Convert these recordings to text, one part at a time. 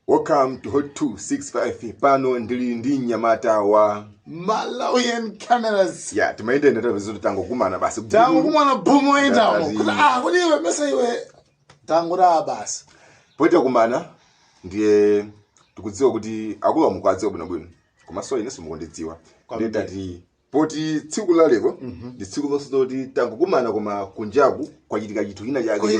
Welcome to Hot 265 pano ndili ndi nyamata wa Malawian cameras. Yeah, tumaende ndata vizuri tango kumana basi. Tango kumana boom enda. Kodi iwe mesa iwe tango da basi. Poita kumana ndiye tukudziwa kuti akulu mukwadziwa bwino. Koma so ine simukondedziwa. Ndati poti tsiku la lero ndi tsiku losoti tango kumana koma kunjaku kwachitika chithu ina chake.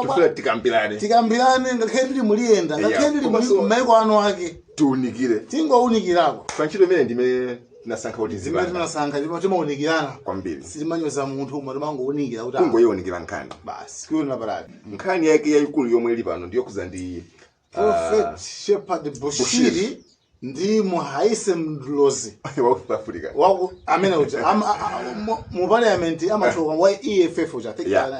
Tufuna tikambirane. Tikambirane ngakhale tili muliyenda, ngakhale tili maiko ano ake. Tuunikire. Tingounikirako. Panchito imene ndime nasankha kuti zimene tunasankha ndipo timaunikirana kwambiri. Simanyoza munthu umwe timangounikira kuti kungoyonikira nkhani. Basi kuona paradi. Nkhani yake yayikulu yomwe ili pano ndiyo kuza ndi Prophet Shepherd Bushiri ndi Muhaise Mdlozi wa South Africa. Waku amene uja mu parliament amachoka wa EFF uja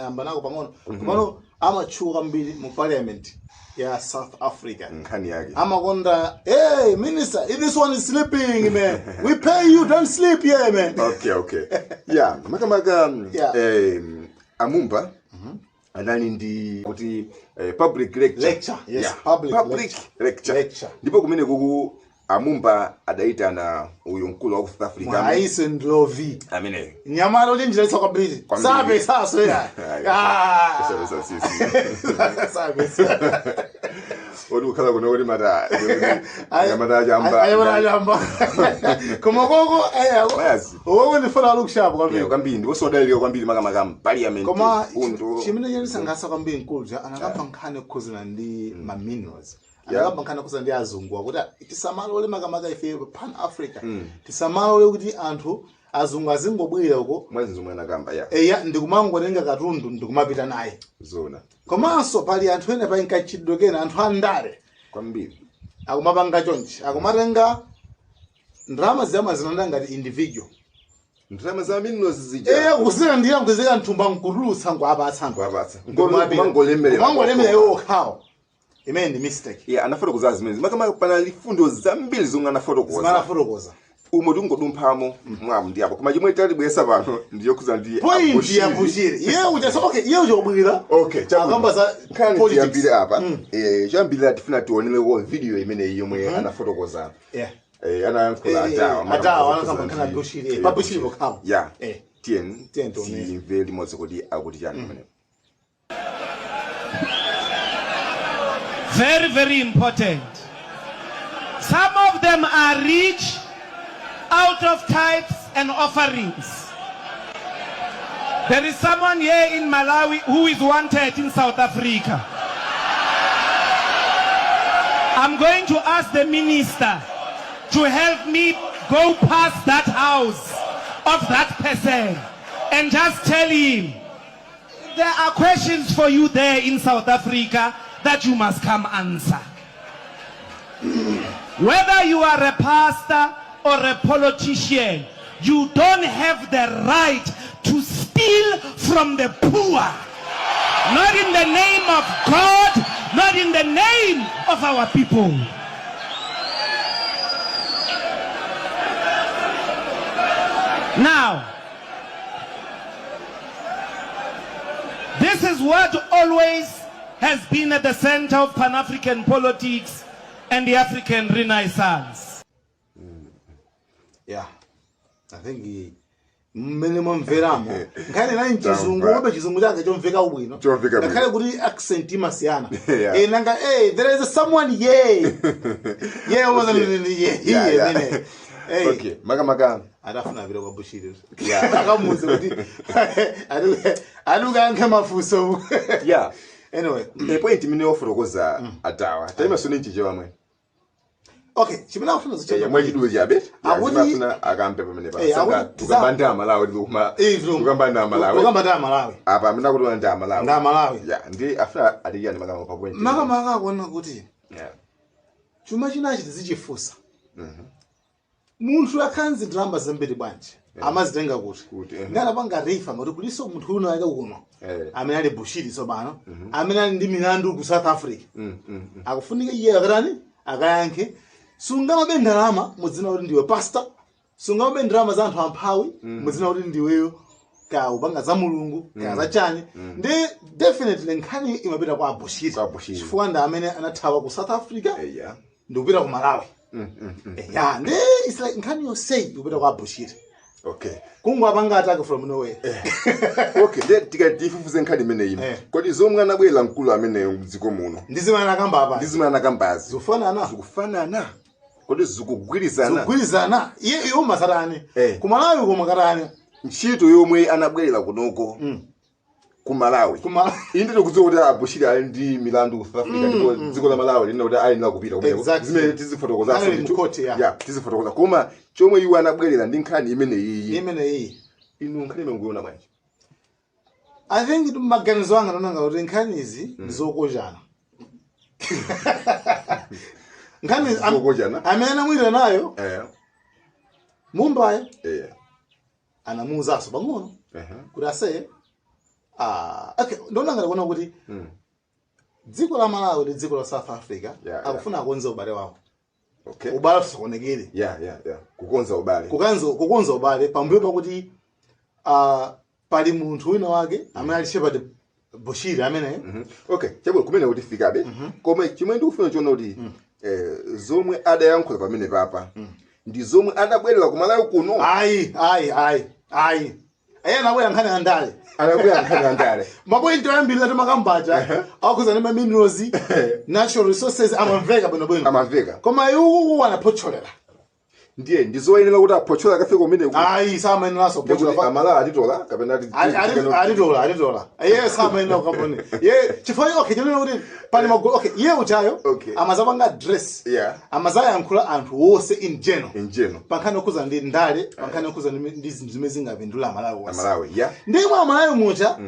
amba nako pang'ono. Pano amachuka mbiri mu parliament ya South Africa. Nkhani yake. Amakonda, hey minister, this one is sleeping man. We pay you, don't sleep here man. Okay. Yeah, makamaka Amumba anali ndi kuti public lecture. Yes, yeah. public lecture. Ndipo kumene kuku Amumba adaitana uyu mkulu wa South Africa. Muhaise Mdlozi. Amene. Nyamara ulinjira kwambiri. Sabe saso ya. Sabe. Odi ukhala kuno uri mata. Nyamata jamba. Ayabara jamba. Koma koko Yes. Owo ndifuna look-sharp kwambiri. Kwambiri ndipo sodalira kwambiri makamaka parliament. Koma chimene yenisangasa kwambiri nkulja anakamba nkhani kuzina ndi ma minerals. Anakamba nkhani kuzina ndi azungu kuti tisamalo ole makamaka ife pan Africa. Tisamalo ole kuti anthu azungu azingobwera uko mwenzi zomwe anakamba ndikumangotenga katundu ndikumapita naye. Zona. Komanso pali anthu ene pa inkachidwe kena anthu andale Kwambiri. Akumapanga chonchi. Akumatenga ndrama zinanda ngati individual. Ndrama za minerals zija. Kusika ndiya mkwezeka nthumba nkutulutsa ngwapatsa. Mangolemera yokhawo. Imene ndi mistake. Yeah, anafoto kuzazi zimene. Makamaka pana lifundo zambiri zomwe anafoto kuza. Zimanafotokoza. Umo tungodumphamo mwamu ndi apo. Koma chimwe talibwesa pano ndiyo kuza ndi point ya Bushiri. Iye uja okay, iye uchobwira. Okay, akamba za politics. Chambire apa. Chambire tifuna tionele wo video imene yomwe anafoto kuza. Yeah. Anayankhula Atawa anakamba kana Bushiri. Bushiri bokhawo. Yeah. Tien very much kuti akuti chani mene. Very, very important. Some of them are rich out of tithes and offerings. There is someone here in Malawi who is wanted in South Africa. I'm going to ask the minister to help me go past that house of that person and just tell him there are questions for you there in South Africa that you must come answer. Whether you are a pastor or a politician, you don't have the right to steal from the poor. Not in the name of God, not in the name of our people. Now, this is what always has been at the center of Pan-African politics and the African Renaissance. Yeah, I think minimum veramo. Nkane na nchizungu obe chizungu chake chomveka ubwino. Nakale kuti accent imasiyana. Nanga there is someone wasn't Okay, makamaka adafuna vile kwa Bushiri. Akamuze kuti aluga anke mafuso. Yeah. Anyway, the point mine oforokoza atawa. Taima sone nchije wamwe. Okay, chimena ufuna zichije. Mwe chiduwe jabe. Akuna akampe pamene pa. Sanga tukabanda Malawi kuma. Tukabanda Malawi. Tukabanda Malawi. Apa mina kuti nda Malawi. Nda Malawi. Yeah, ndi afuna alijani makama pa point. Makama kuona kuti. Yeah. Chuma chinachi tizichifusa. Munthu akhanzi ndrama zambiri bwanji. Amazitenga kuti. Ngala panga refa ngoti kuliso munthu uno ake kuno. Amene ali Bushiri sobano. Amene ali ndi milandu ku South Africa. Akufunika iye akarani? Akayankhe. Sungamabe ndalama mudzina kuti ndiwe pastor. Sungamabe ndalama za anthu amphawi mudzina kuti ndiweyo ka upanga za mulungu ka za chani ndi definitely nkhani imapita kwa Bushiri chifukwa ndi amene anathawa ku South Africa ndi kupita ku Malawi ya ndi it's like nkhani yonse ikupita kwa Bushiri. Okay. Kungwa panga attack from nowhere. Okay, tikatifufuze nkhani imene ino. Kodi zomwe anabwera mkulu amene mdziko muno. Ndizimana kamba apa. Ndizimana kambazi. Zufanana. Kodi zikugwirizana. Iye masarani. Ku Malawi ku makarani. Ntchito yomwe anabwera kunoko. Ku Malawi. Inde tikudziwa kuti Bushiri ali ndi milandu ku South Africa ndipo dziko la Malawi lina kuti ali nakupita kumene. Zimene tizifotokoza tizifotokoza koma chomwe iwo anabwerera ndi nkhani imene iyi. Inu nkhani menguona bwanji? I think maganizo anga nonanga kuti nkhani izi ndizokozana. Nkhani amene mwira nayo. Mumbai. Anamuzaso pang'ono. Kuti aseye okay, ndonanga kuona kuti dziko la Malawi ndi dziko la South Africa akufuna kukonza ubale wawo. Okay. Ubale tusaonekere. Kukonza ubale pambuyo pakuti pali munthu wina wake amene ali Shepherd Bushiri amene. Okay, chabo kumene kuti fikabe. Koma chimwe ndikufuna chona kuti zomwe adayankhula pamene papa ndi zomwe adabwerera ku Malawi kuno. Ayi. Anabwera nkhani andale. Mapointi ambiri makambacha akuza ndi minerals, natural resources amamveka bwino. Koma iwo wanapocholera. Ndiye ndizoyenera kuti apocholera kafika kumene kuti. Samayenera so pochola. Amala atitola kapena atitola. Samayenera kapone. Chifukwa okay chonena kuti pali magolo okay uchayo amazapanga dress. Amazaya yankhula anthu wose in general. Pankhani okuza ndi ndale, pankhani okuza ndi zinthu zimene zingapindula Malawi. Ndimwe Malawi mucha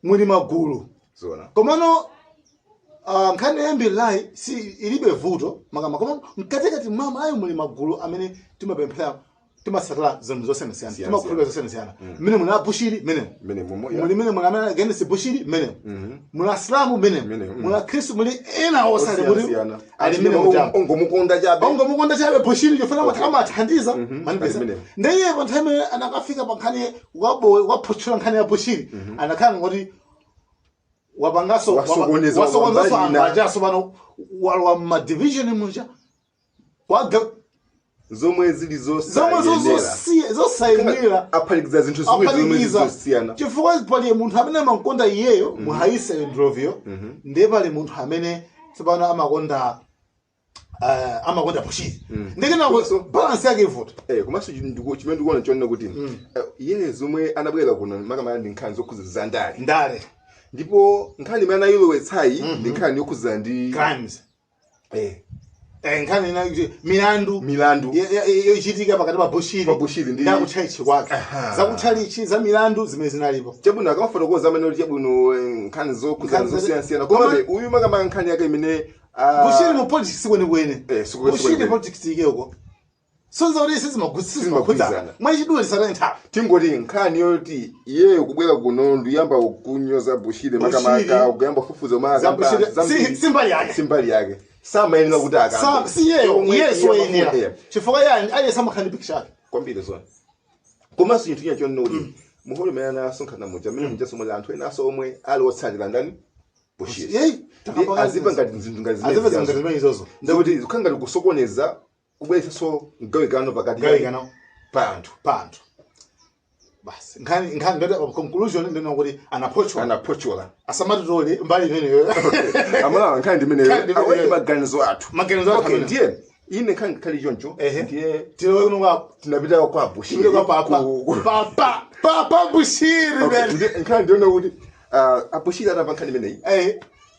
muli magulu. Komano nkhani yambiri si ilibe vuto koma mkatikati mwa Malawi muli magulu amene timapemphera timasatira zinthu zosiyana timakhulupirira zosiyana mmene muna Bushiri mmene muli muna amene against Bushiri mmene muna Islamu mmene muna Khristu muli ena osale kuti ali mmene ongomukonda chabe Bushiri chofuna kuti amathandiza manipesa ndiye pa nthawi anakafika pa nkhani waphochola nkhani ya Bushiri anakhala ngoti wabangaso wasokoneza angajaso bano wa ma division muja waga zomwe zili zosayinira apalikiza zinthu zomwe zosiyana chifukwa pali munthu amene amakonda iyeyo muhaise ndrovio ndiye pali munthu amene tsopano amakonda Bushiri ndikena balance yake ivuta komanso chimene ndikuona chonena kuti iye zomwe anabwera kuno makamaka ndi nkhani zokhuza za ndale ndipo nkhani imene ayilowetsayi ndi nkhani yokhuza ndi crimes nkhani na milandu yochitika pakati pa Bushiri ndi yakutchalichi kwake zakutchalichi za milandu zimene zinalipo chabwino akamafotokoza amene kuti chabwino nkhani zokhuza zosiyanasiyana komabe uyu makamaka nkhani yake imene Bushiri mu politics kwenekwene Bushiri politics ikeko sonza uri sisi magutsizana mwachidule sarenta tingoti nkhani yoti iyeyo kubwera kuno ndiyamba kunyoza Bushiri makamaka kuyamba fufuza maza Bushiri simbali yake samayenera kuti akamba si yeso yenera chifukwa yani ayesamakhani picture kwambiri zona komanso chinthu china chonena kuti muholo mene anasonkhana muja amene muja somwe anthu ena omwe ali otsatira ndani Bushiri azipa ngati zinthu ngati zimene izozo ndakuti zikhala ngati kusokoneza kubweretsa mgawikano pakati pa anthu basi nkhani ngati conclusion ndino kuti anapochola asamatitole mbali imeneyo amala nkhani imeneyo awali maganizo athu okay ndiye ine khali choncho ndiye tinapita kwa Bushiri pa Bushiri nkhani ndiona kuti Bushiri anapanga nkhani imeneyi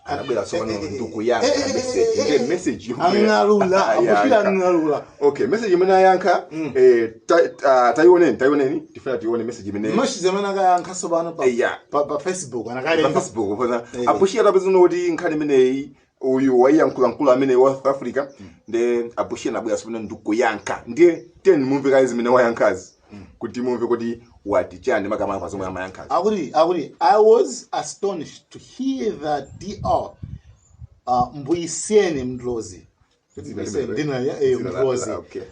anabwera sokano nduku yake message angalula okay message imene ayankha tayioneni tifuna tione message imene zamene akayankha sobano pa Facebook Bushiri atapezana kuti nkhani imeneyi uyu wayankhula amene wa South Africa ndi Bushiri anabwera sokano nduku yankha ndiye teni mumve guys imene wayankhazi kuti mumve kuti wati chani makamaka zomwe amayankhazi akuti I was astonished to hear that Dr. Mbuyiseni Mdlozi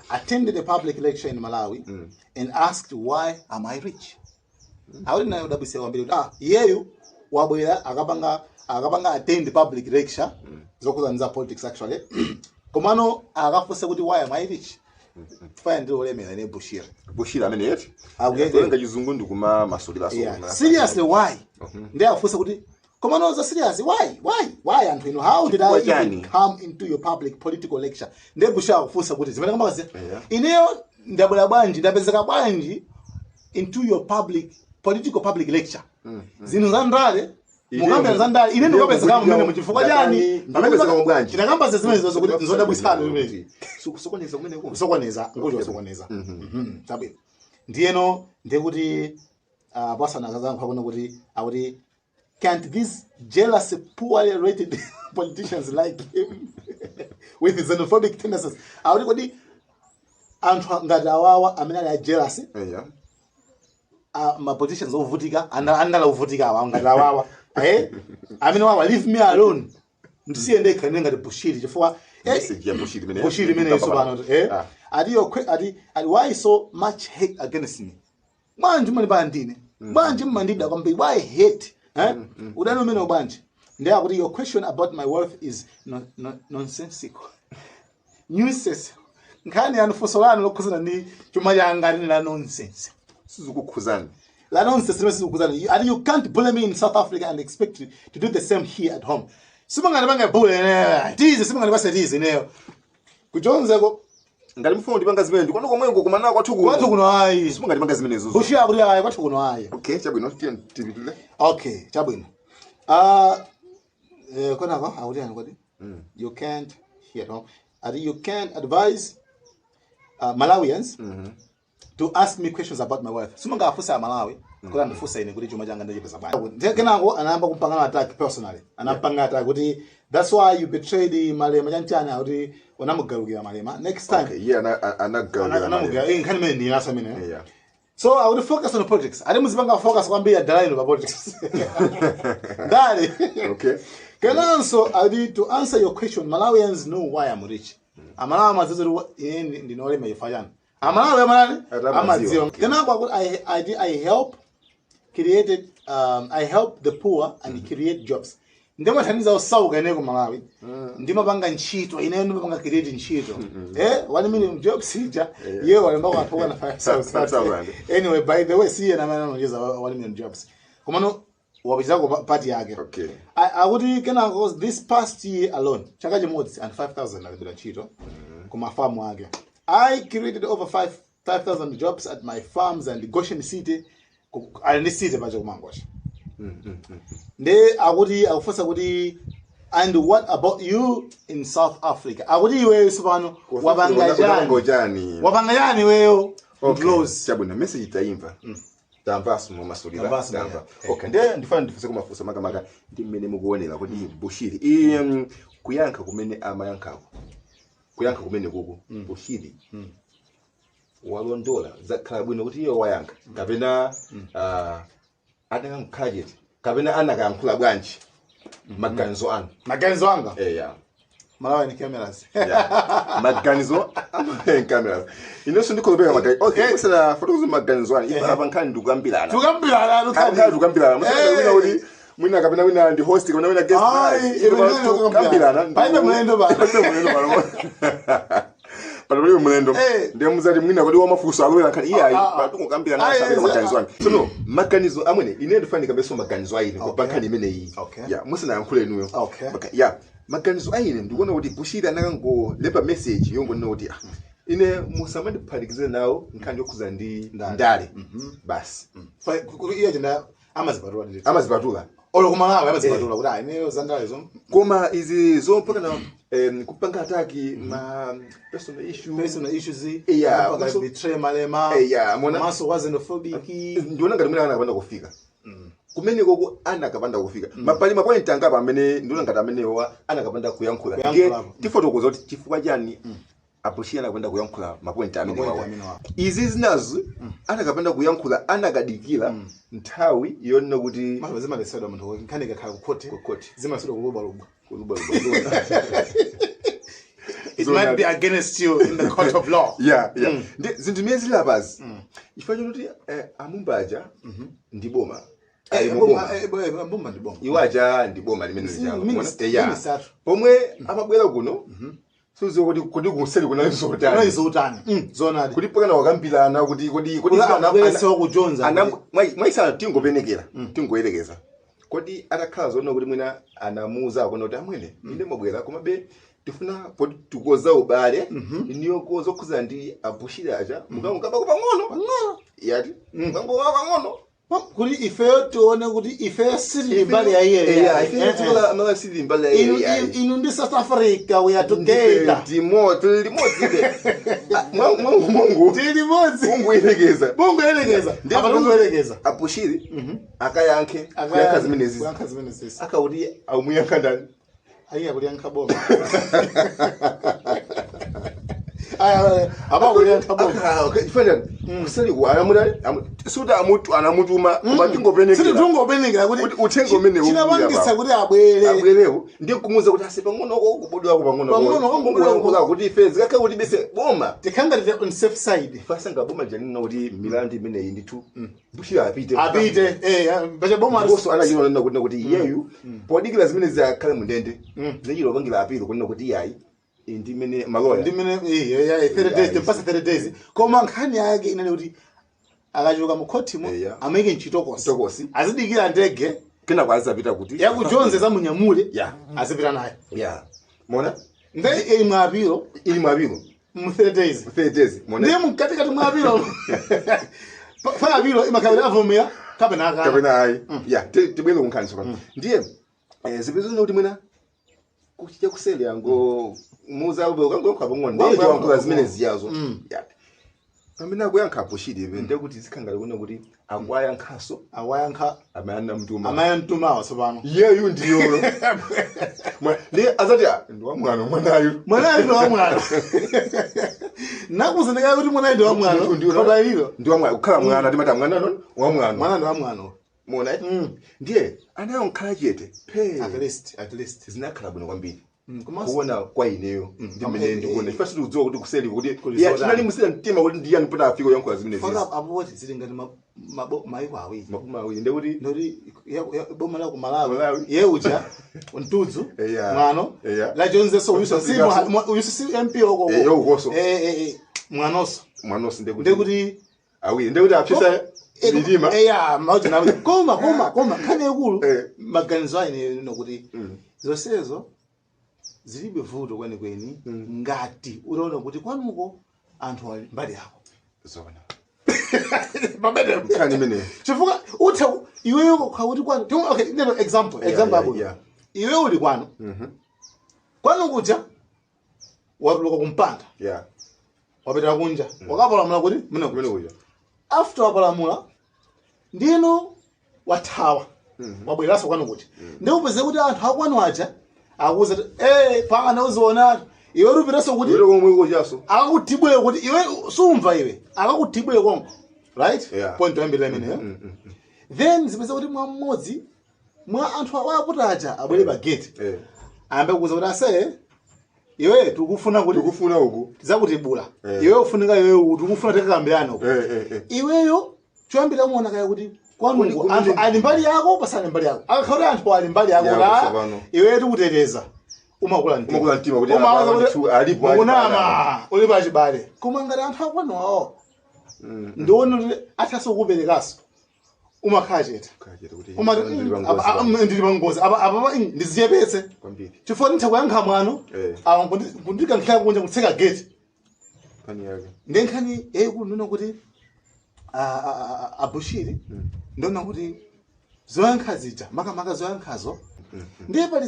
attended a public lecture in Malawi and asked why am I rich. Awuli nayo dabise kwambiri kuti iyeyu wabwera akapanga attend public lecture zokuzaniza politics actually. Komano akafunsa kuti why am I rich? Faya ndi olemera ne Bushiri amene yeti nga chizungu ndi kuma masolera seriously why ndi afunsa kuti komano za serious why anthu ino how did I even come into your public political lecture? Ndi Bushiri akufunsa kuti zimene kama kazi ineyo ndabwera bwanji ndapezeka bwanji into your political public lecture zinu za ndale mugambira za ndale ine ndikapezeka mmene muchifukwa chani ndapezeka mu bwanji ndakamba zimene zozo kuti nzodabwisana zimene sokoneza kumene ko sokoneza ngojo sokoneza tabe ndiyeno ndekuti pasana kazangu akona kuti can't these jealous poorly rated politicians like him with xenophobic tendencies awuti kodi anthu ngati awawa amene ali jealous ma politicians ovutika andala uvutika awa ngati awawa amene wawa leave me alone ndisiye ndekha ngati Bushiri chifukwa Bushiri mene yeso bana ati why so much hate against me manje mali bandine manje mmandida kwambiri why hate udano mene ubanje ndiye akuti your question about my wealth is nonsensical nuisance nkhani yanufosolano lokhuzana ndi chuma changa ndi la nonsense sizukukhuzana la nonsense sizukukhuzana and you can't bully me in South Africa and expect to do the same here at home. Simangani banga bully tize simangani basa tize neyo kujonzeko ngati mfumo ndipanga zimene ndikono komwengo kumana kwathu kuno ayi simangani banga zimene zo Bushiri akuti ayi kwathu kuno ayi okay chabwino tibitule okay chabwino kona ko akuti ani kwati you can't here at home and you can't advise Malawians to ask me questions about my wealth. Sumanga afusa Malawi kwa ndafusa ine kuti chuma changa ndachipeza bwana. Kenako anaamba kupangana attack personally. Anapanga attack kuti that's why you betrayed Malema chanchana kuti unamugalukira Malema. Next time. Okay, yeah anagalukira. Nkhani mene ndi nasa mene. Yeah. So I will focus on politics. Ade muzipanga focus kwambiri adalaino pa politics. Dale. Okay. Kenanso I need to answer your question. Malawians know why I'm rich. Amalawa mazizuru ndinolema ifayana. Amalawi amalani amadziwa. Kenako I help the poor and create jobs. Ndima taniza osauka ine ku Malawi. Ndima panga ntchito ine ndimapanga create ntchito. 1 million jobs ija yewe walemba kwathoka na 5,000. Anyway, by the way, see na mana nojeza 1 million jobs. Komano wabizako party yake. Okay. I would kenako this past year alone chaka chimodzi and 5,000 alibira ntchito kuma farm wake. I created over 5,000 jobs at my farms and Goshen City. And this city baje kumangosha. Akufusa kuti and what about you in South Africa? Akuti iwe sipano wabanga jani weyo close. Chabuna message taimva. Tambasu mu masolira. Okay, ndiye ndifana ndifuse kumafusa makamaka ndimene mukuonera kuti Bushiri kuyankha kumene amayankhako. Kuyankha kumene kuku Bushiri. Walondola zakhala bwino kuti iyo wayankha kapena anakamkhajeti kapena anakamkhula bwanji maganizo anga yeah Malawi ni cameras maganizo cameras inoso ndikolobeka magai okay kusana fotozo maganizo anga ifa abankhani ndukambirana musana wina mwina kapena wina ndi host kapena wina guest kambirana paibe mlendo ba Palibuli mulendo ndiye muzati mwina kodi wamafuso alowera khali iyayi patukukambira na sabira maganizo anu so maganizo amwene ine ndifanika beso maganizo ayine kubankhani imene iyi ya musina yankhule nuyo ya maganizo ayine ndikuona kuti Bushiri anakango lepa message yongo nina kuti ine musamandi phatikize nawo nkhani yokuza ndi ndale basi iye jenda amazipatula olo kumalawi amazipatula kuti ine zandale zo koma izi zompaka na kupanga ataki ma personal issues yeah betray Malema maso xenophobic ndiona ngati mwina anakapanda kufika kumene koko anakapanda kufika mapali mapoint angapa amene ndiona ngati amenewa anakapanda kuyankhula nge tifotokoza kuti chifukwa chani Bushiri anakapanda kuyankhula mapoint amenewa izi zinazo anakapanda kuyankhula anakadikira nthawi yonna kuti mazima leseda munthu nkhani kakhala ku court zima sodo kuluba It might be against you in the court of law. Yeah. Zinthu mezi labazi. Ifanye kuti amumbaja ndi boma. Mbumba ndi boma. Iwaja ndi boma limene lija. Pomwe amabwera kuno. Suzo kuti kuseli kuna izo utani. Zona kuti pakana wakambirana kuti ana kujonza. Mwaisa tingopenekera, tingoyerekeza. Kodi atakhala zona kuti mwina anamuza kuno kuti amwene inde mabwera komabe tifuna poti tukoza ubale niyo kozo kuza ndi abushira aja mukaba pang'ono yati mukango pang'ono kuli ife tuone kuti ife siri mbali ya iye ife tula mala siri mbali ya iye inu ndi South Africa we are together timoti mungu ilegeza ilegeza abushiri akayankhe zimenezi akauti aumuyankha ndani Aya kulianka boma. Aba kulianka boma. Okay, ifanya kusali kwa amudali suda amutu anamutuma kubatingopenekera. Sidi tungopenekera kuti uthengo mene chinabangisa kuti abwelewo ndiye kumuza kuti ase pang'ono kubodwa ko pang'ono kuti ifezi kaka kuti bese boma tikanga ndi on safe side fasanga boma janina kuti milandi imene iyi nditu bushira apite baje boma boso anachino kuti yeyu podikira zimene zakhala mundende zechiro bangira apito kunena kuti yayi indimene maloya ndimene 30 days tempasa 30 days koma nkhani yake inene kuti akachoka mukhotimo ameke nchitokosi azidikira ndege kena kwaza pita kuti yakujonze za munyamule azipita naye mona ndege ili mwapiro mu 30 days mona ndiye mkatikati mwapiro fa apiro imakabira avomera kapena ayi tibwele kunkhani sokana ndiye zipezo kuti mwina kuchija kuseli yango muza ube ukangoka pang'ono ndiye wankula zimene ziyazo pamene akuyankha bushiri ndende kuti zikhangala kuno kuti akwayankha amaya mtumawo tsopano yeyu ndiyo ndi azati ndi wa mwanayu ndi wa mwana nakuzindikira kuti mwanayu ndi wa mwana koma lilo ndi wa mwana ukhala mwana ndimata mwana non wa mwana ndi wa mwana mona ndiye anayo nkhala chete at least zinakhala bwino kwambiri kuona kwa ineyo ndimene ndikuona ifasi tudziwa kuti kuseli kuti tinali musira mtima kuti ndiyani pota afiko yankho zimene zizi aboti zili ngati maiko awiri ndikuti boma la ku Malawi yeuja untudzu mwano la jonzeso uyuso MP oko mwanoso ndikuti awiri ndikuti apisa Lidima. Mauti na koma kane ekulu maganizo aine nokuti zosezo zilibe vuto kweni ngati utaona kuti kwanuko anthu ali mbali yako zona babede kani mene chifuka utha iweyo kuti kwanu okay neno example hapo iweyo uli kwanu kwanu kuja watuluka kumpanda wapita kunja wakapalamula kuti mene kuja after wapalamula ndino wathawa wabweraso kwanu kuti ndi upeze kuti anthu akwanu aja akuza pana uziona iwe rupiraso kuti iwe komwe kujaso akakutibwe kuti iwe sumva iwe akakutibwe konko right point yambira imene then zipeze kuti mmodzi mwa anthu awaputa aja abwere pa gate ambe kuza kuti ase iwe tukufuna uku zakutibula iwe ufunika iwe tukufuna tekakambirana uku iweyo choyambira muona kaya kuti kwanu anthu ali mbali yako pasane mbali yako akakhala anthu ali mbali yako la iwe tikuteteza umakula mtima kuti alipo unama uli pa chibale koma ngati anthu akwanu awo ndiona athaso kuperekaso umakhala chete ndili pangozi apa ndiziyepetse chifukwa ndithakuyankha mwano awa kundikankhira kunja kutseka gate ndenkhani yayikulu ndona kuti abushiri ndona kuti zoyankha zija makamaka zoyankhazo ndiye pali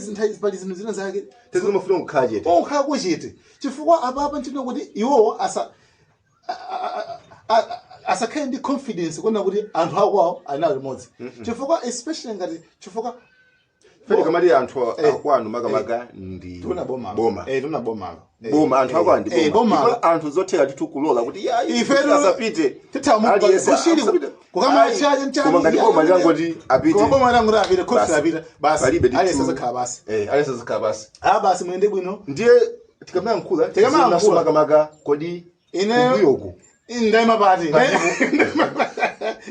zinthu zina zake tezimafuna kukhala chete ukhala kuchete chifukwa apapa ntchito kuti iwowo asakhale ndi confidence kuona kuti anthu akwawo ali limodzi chifukwa especially ngati chifukwa fedi kamati anthu akwanu makamaka ndi tuna boma boma anthu akwanu ndi boma anthu zothera titukulola kuti ife asapite titamushiri kukama chaje mchana koma ngati boma langoti apite koma boma langu apite kofi apite basi aliyesazakhala basi mwende bwino ndiye tikamaya mkula makamaka kodi ineyoku Ndaima party.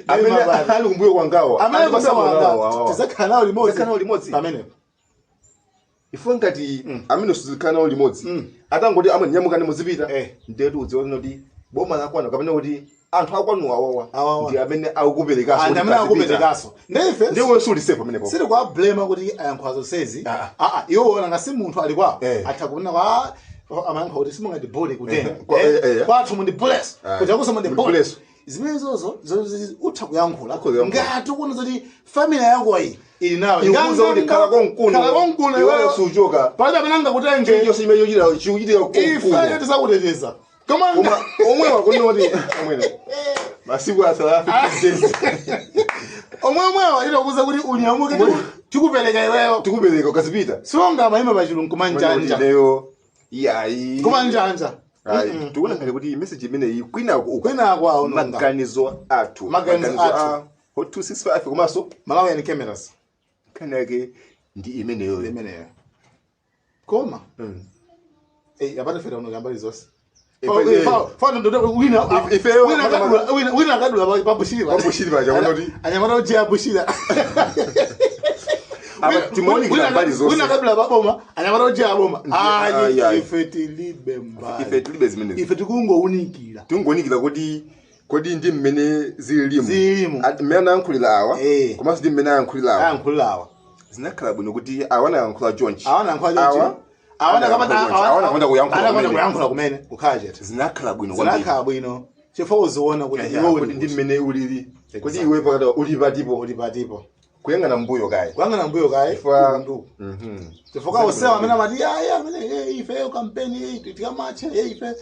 amene ali kumbuyo kwangawo Amene kusema tizakhala limodzi. Pamene. Ifo ngati amene sizikhala limodzi. Atangoti amwe nyamukani muzipita. Ndetu udziona kuti boma lakwana kapena kuti anthu akwanu awawa ndi amene akukuperekaso. And amene akukuperekaso. Ndefe ndiwe sulisepo pamene po. Siri kwa blame kuti ayankhazo sezi. Iwo wona ngasi munthu ali kwawo. Atakuna kwa amayankha kuti simungati bole kutena. Kwathu mundi bless. Kuti akusa mundi bless. Zimene zozo utha kuyankhula ngati ukuona kuti family yako iyi ili nawe ikuza kuti khala konkulu iwe suchoka pali amene angakutenge iyo simene yochita chiuchitira ife tisakuteteza koma omwe wakunoti omwe masiku a South Africa omwe walikuza kuti unyamuke tikupereka iweyo tikupereka ukazipita songa mayima pachilungu kumanjanja leyo yayi kumanjanja tikuona ngati kuti message imene iyi kwina kwawo maganizo athu maganizo athu hot 265 komaso Malawi and cameras kana yake ndi imeneyo koma yapata fera unogamba izose wina akadula pabushiri paja unoti anyamata ujiya bushira timoni ngina mbali zose wina akadula baboma anyamata ujiya boma ife tilibe mbali ife tilibe zimene ife tikungoуникira kodi ndi mmene zilimu mmene ankhulira awa komanso ndi mmene ankhulira awa zinakhala bwino kuti awana ankhula Jonchi awana kuyankhula kumene kukhala chete zinakhala bwino chifukwa uziona kuti iwe ndi mmene ulili kuti iwe pakati uli patipo kuyang'ana mbuyo kaye chifukwa usewa amene amati amene ife kampeni tikamache ife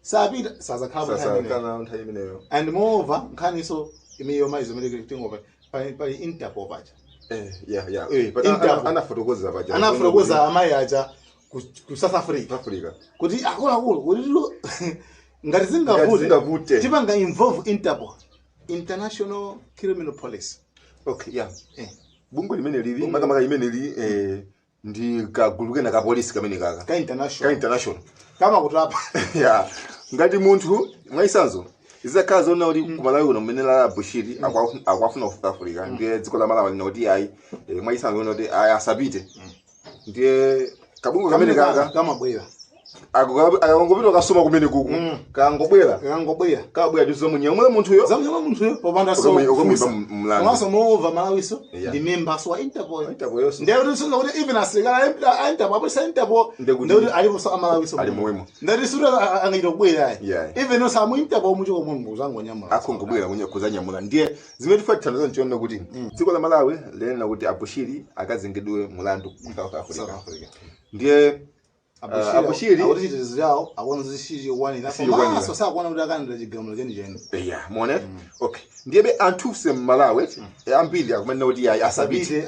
sapita sazakhala imeneyo and moreover nkhaniso imiyo maizo mele tingopa pali Interpol pacha anafotokoza amayi aja ku South Africa kuti akulu kuti ngati zingavute tipanga involve Interpol International Criminal Police bungwe limene lili makamaka imene lili ndi kaguluke na kapolisi kamene ka international kama kutapa ngati munthu mwaisanzo izakhala zona kuti kumalawi kuno mmene la Bushiri akwafuna ku South Africa ndiye dziko la Malawi linoti ayi mwaisanzo kuti asapite ndiye kabungu kamene kama bwera akangopita kasoma kumene kuku kangobwera ndizo munyamula munthuyo popanda so moreover Malawiso ndi members wa Interpol ndiye kuti even asilikali Interpol apolisi Interpol ndiye alipo so Malawiso alimwemo ndiye sura angaita kubwera even no samu Interpol muchoko mungu zango nyamula akongobwera kunye kuzanyamula ndiye zimene tifatana nchiona kuti dziko la Malawi lena kuti Bushiri akazengedwe mulandu ku South Africa ndiye Bushiri awutitirizo yawo akwanza zishiri wani na so sakwana kuti akanda chigamulo cheni muone okay ndiye anthu se Malawi ambiri akumana kuti asabite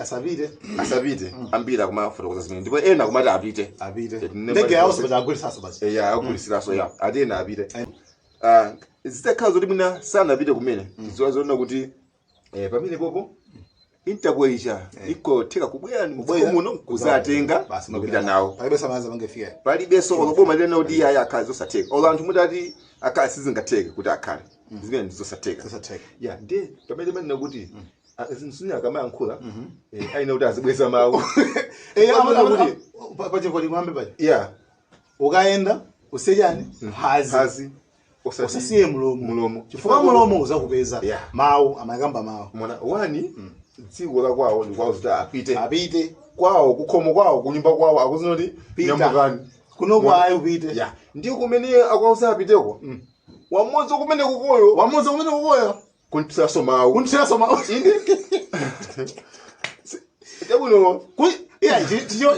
ambiri akumafotokoza zimene ndipo ena akumati apite ndege yawo so bagulisa basi agulisa so atena apite zitakhala zoti mina sana apite kumene ziwazona kuti pamene popo Interpol iko theka kubwera muno kuzatenga nopita nawo palibeso oloboma lena kuti akhala zosatheka olo anthu mutati akhala sizingatheke kuti akhale zimene ndizosatheka ndiye pamene manena kuti zinsuni akamayankhula aina kuti azibweza mawu pachivoli mwambe paja ukaenda usejani hazi usasiye mulomo chifukwa mulomo uzakupeza mawu amakamba mawu mwana wani dziko la kwawo ndi kwawo zita apite kwawo kukhomo kwawo kunyumba kwawo akuzinoti nyambukani kuno kwayo upite ndiyo kumene akwauza apiteko wamodzi kumene kukoyo kuntiraso mawu inde tebuno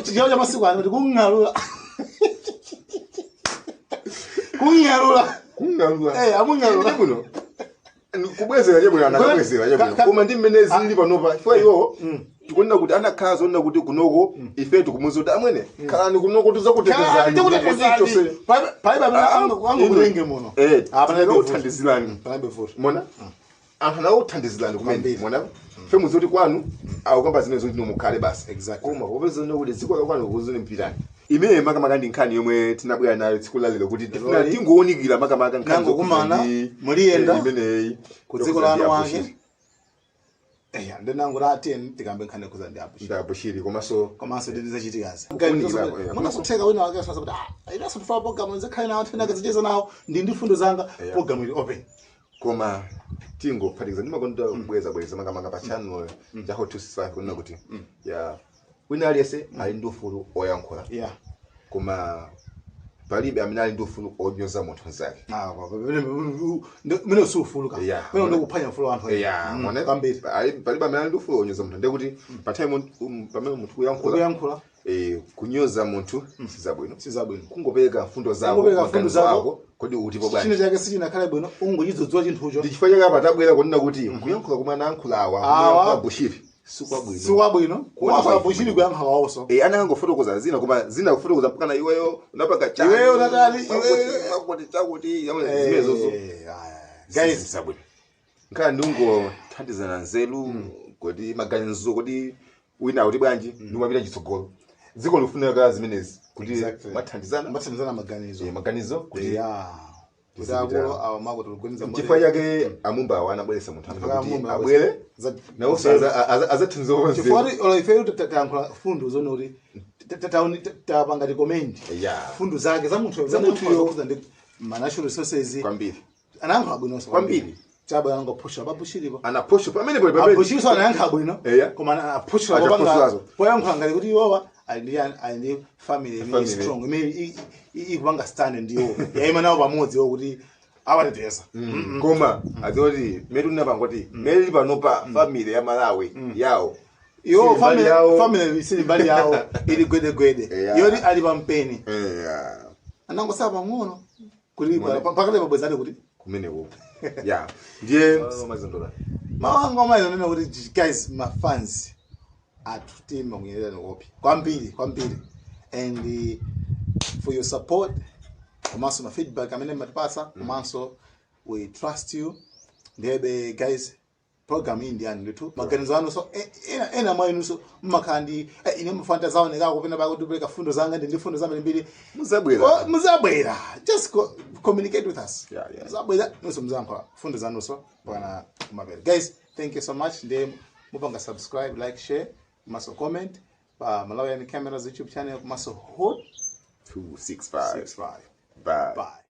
chichawo cha masiku ano kuti kung'alula amung'alula tebuno kubwezera chebwe anakabwezera chebwe koma ndi mmene zili panopa ifwa iwo tikunena kuti anakhala zonna kuti kunoko ife tikumuza kuti amwene khalani kunoko tizakutetezani uthandizirani mona anthu anauthandizirani kumene mona fe muzi kuti kwanu akukamba zimene zoti mukhale basi koma popeza kuti dziko la kwanu kuzuni mpirani imene makamaka ndi nkhani yomwe tinabwera nayo tsiku la lero kuti tifuna tingowonikira makamaka nkhani kumana muliyenda imeneyi ku dziko lanu wake ndenango la 10 tikambe nkhani kuza ndi abushiri komanso ndizachitikazi munakutheka wina wake sasa kuti inaso tufala program nzekhale nawo tena kazicheza nawo ndi fundo zanga program ili open koma tingophatikiza ndimakonda kubweza makamaka pa channel cha Hot 265 kunena kuti ya wina aliyese ali ndi ufulu oyankhula koma palibe amene ali ndi ufulu onyoza munthu nzake mene usufuluka mene ndikuphanya ufulu wa anthu kwambiri palibe amene ali ndi ufulu onyoza munthu ndekuti pa time pamene munthu kuyankhula kunyoza munthu sizabwino kungopereka mfundo zako kodi utipo bwana chino chake sichinakhala bwino ungochidzodzola chinthucho ndi chifukwa chake patabwera kunena kuti kuyankhula kumana ankhulawa Bushiri sikwabwino kuwafa Bushiri kuyankha wawonso anangofotokoza zina koma zina kufotokoza mpaka iweyo unapanga chani iweyo natali kuti chakuti zimezozo guys sabwino nkhala ndingothandizana nzeru kuti maganizo kuti wina kuti bwanji ndimapita chitsogolo dziko lifunika zimenezi kuti mathandizana maganizo kuti kudabolo awamako tulugoniza mole chifukwa chake amumba anabweresa munthu kuti abwere nawo azathandiza onse chifukwa ife tayankhula fundo zone kuti tapanga recommend fundo zake za munthu yokuza ndi natural resources kwambiri anayankha bwinonso kwambiri chaba yango pusha babushiripo pusha pamene pali bushiriso anayankha bwino koma pusha bapanga poyankha ngati kuti iwowa ali family strong imene ikupanga stand ndiyo yaima nawo pamodzi kuti awateteza koma azoti metu ndinapanga kuti meli panopa family ya Malawi yawo yo family isili mbali yawo ili gwedegwede yoni ali pampeni anangosaba pang'ono kuti pakale pabwezane kuti kumenewo ndiye mazondola mawanga maizonena kuti guys my fans atutima kunyelelana kopi kwambiri and for your support komanso ma feedback amene matipasa komanso we trust you ndebe guys program hii ndi yani letu maganizo anu so ena mwainu so mmakandi ine mfanta zawo nekako pena ba kudubeka fundo zanga ndi fundo zamba mbili muzabwera just communicate with us muzabwera nuso muzampa fundo zanu so bwana kumabere guys thank you so much ndi mupanga subscribe like share maso comment pa Malawian Cameras YouTube channel maso Hot 265 bye